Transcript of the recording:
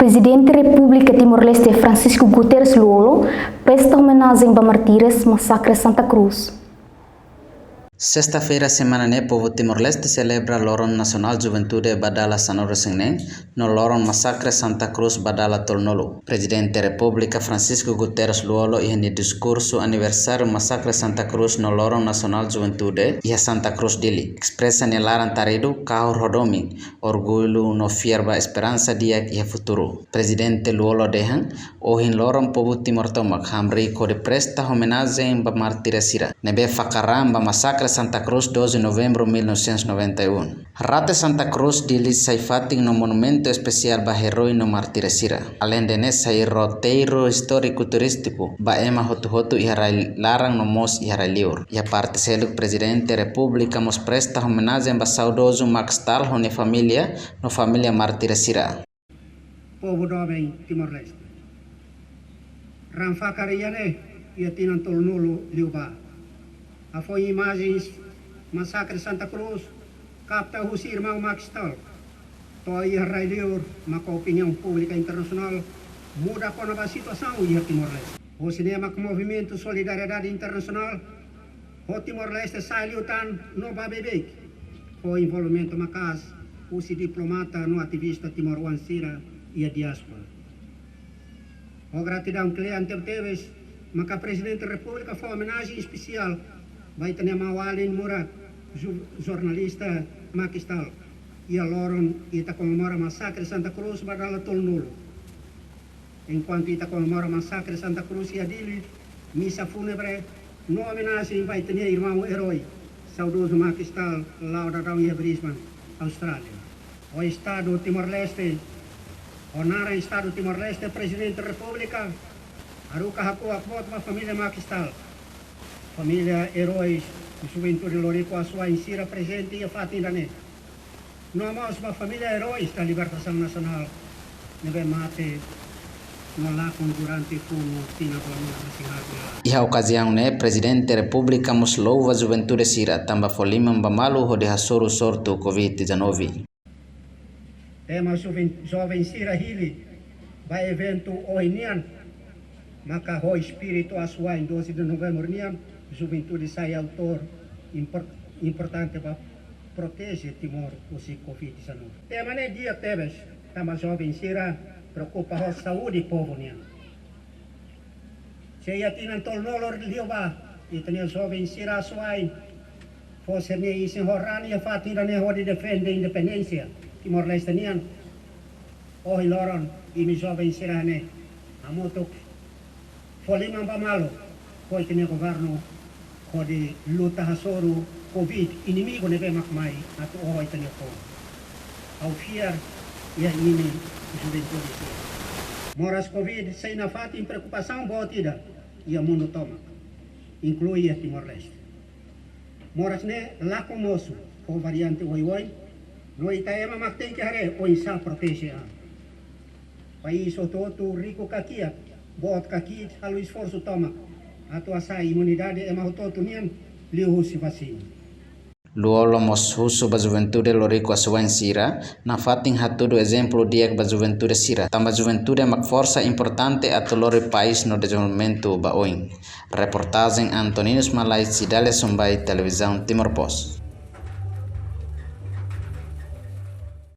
Presidente República Timor-Leste Francisco Guterres Luolo presta homenagem a martírios massacre Santa Cruz. Sexta-feira, semana né, povo Timor-Leste celebra Loron Nacional Juventude Badala Sanoro Sengnen, no Loron Massacre Santa Cruz Badala Tolnolo. Presidente República Francisco Guterres Luolo e no discurso aniversário Massacre Santa Cruz no Loron Nacional Juventude e a Santa Cruz Dili. Expressa nelaran tarido carro rodomi, orgulho no fierba esperança dia e futuro. Presidente Luolo dehan, ohin Loron povo Timor-Tomak, hamri kode presta homenagem ba martiresira. Nebe fakaram ba Massacre Santa Cruz 12 de novembro de 1991. Rate Santa Cruz Dili saifating no monumento especial ba heroi no martiresira. Além de nesse roteiro histórico turístico ba ema hotu iharai larang no mos iharai liur. E a parte seluk Presidente República mos presta homenagem ba saudoso Maxtal hone família no família martiresira. Povo jovem Timor-Leste. Ranfakariane ia tinan tolnolo liuba. A foi imagens Massacre Santa Cruz, capta o irmão Maxtal. Toa rai liur, maka opinião pública internacional muda com a situação em Timor-Leste. O cinema com movimento Solidariedade Internacional, o Timor-Leste sai lutando no Babebek. Foi envolvimento macas, o diplomata no ativista Timor-Wansira e a diáspora. O gratidão cliente teves, maka Presidente da República foi homenagem especial. Vai ter Mawalin Murat, jornalista Makistal, e a Loron ita comemora Massacre Santa Cruz Badala Tolnolo. Enquanto ita comemora Massacre Santa Cruz e Adili, missa fúnebre, no homenagem vai ter irmão herói, saudoso Makistal, Lauda Rawi Brisbane, Austrália. O Estado Timor-Leste, honra o Estado Timor-Leste, Presidente da República, aruka haku akbot ma família Makistal. Família heróis de Juventude Lorico Asua insira presente e a fatinane. Nós uma família heróis da libertação nacional. Nebe mate no lá com durante fumo tina nacional. E a ocasião né, Presidente da República mos louva Juventude Sira tamba foliman bamalu ho de hasoro sorto COVID-19. Tema jovem Sira Hili vai evento oinian maka ho espírito Asua em 12 de novembro nian. Juventude sai autor importante para proteger Timor do Covid-19. Tema nem dia teves, tama jovem Sira preocupa a saúde do povo nian. Se ia tinan tolnolo liuba, e tinha jovem Sira suai, fosse ne isin horani a fatira ne hodi defende independência Timor-Leste nian. Oi loron, e mi jovem Sira ne, amoto foliman bamalo, foi tinha governo de luta hasoro Covid inimigo nebe makmai atu oi tanya ko au fiar ia ini juventude moras Covid sem na fatin preocupação boa tida ia mundo toma inclui a Timor-Leste moras ne lá comoso com variante oi no itaema makten que hare oi sa protege a país todo rico kakia bot kakit halu esforço toma atau asa imunidade é mau todo nian liu si vacina. Luolo mos husu ba Juventude Lorico Asua Sira na fatin hatudo exemplo dia ba Juventude Sira tamba Juventude mak força importante a lori país no desenvolvimento ba oin. Reportagem Antoninus Malai Cidale Sumbai Televisão Timor Post.